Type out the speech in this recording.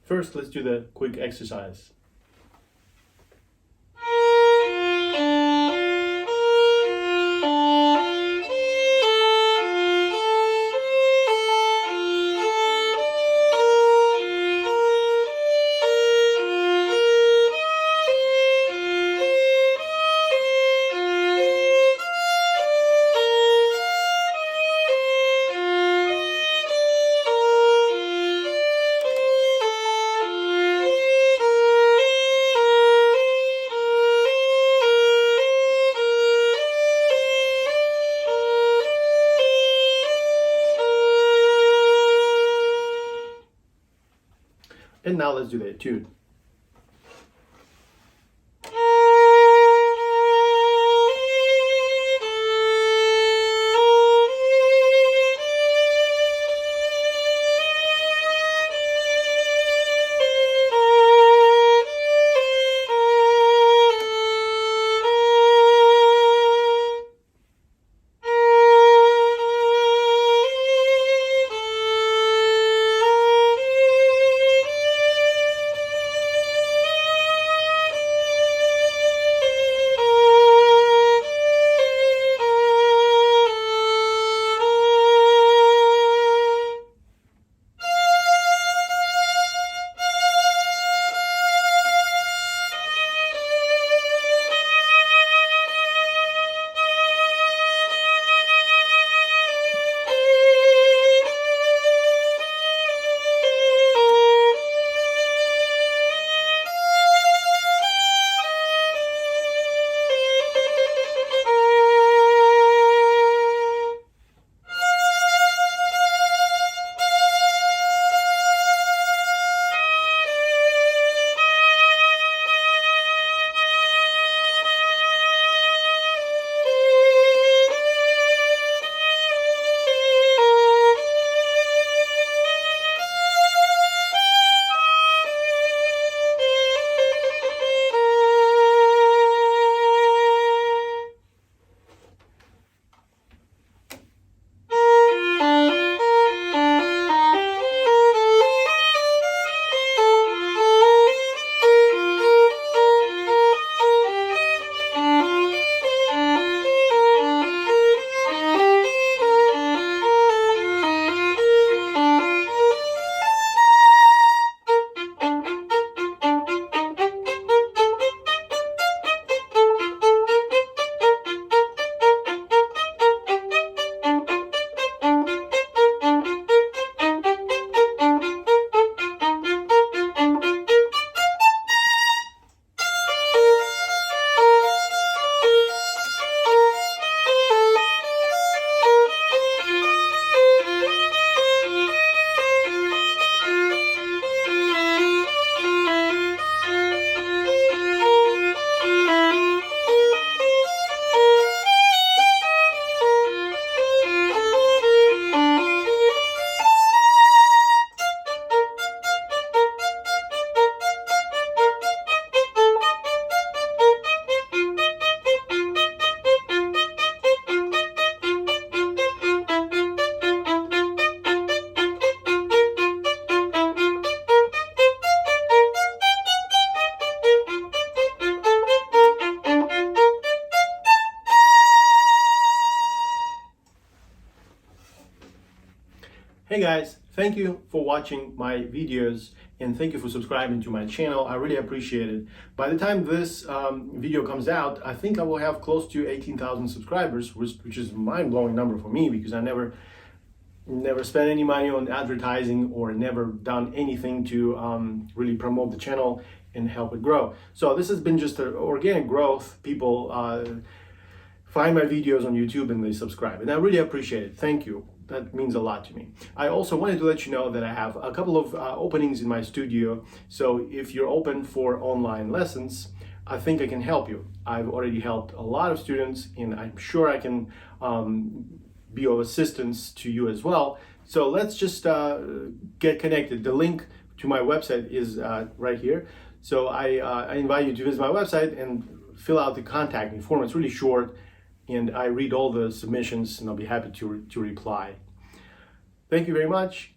First, let's do the quick exercise. And now let's do the etude. Hey guys, thank you for watching my videos and thank you for subscribing to my channel. I really appreciate it. By the time this video comes out, I think I will have close to 18,000 subscribers, which is a mind-blowing number for me because I never spent any money on advertising or never done anything to really promote the channel and help it grow. So this has been just an organic growth. People find my videos on YouTube and they subscribe, and I really appreciate it. Thank you. That means a lot to me. I also wanted to let you know that I have a couple of openings in my studio. So if you're open for online lessons, I think I can help you. I've already helped a lot of students and I'm sure I can be of assistance to you as well. So let's just get connected. The link to my website is right here. So I invite you to visit my website and fill out the contact me form. It's really short and I read all the submissions and I'll be happy to reply. Thank you very much.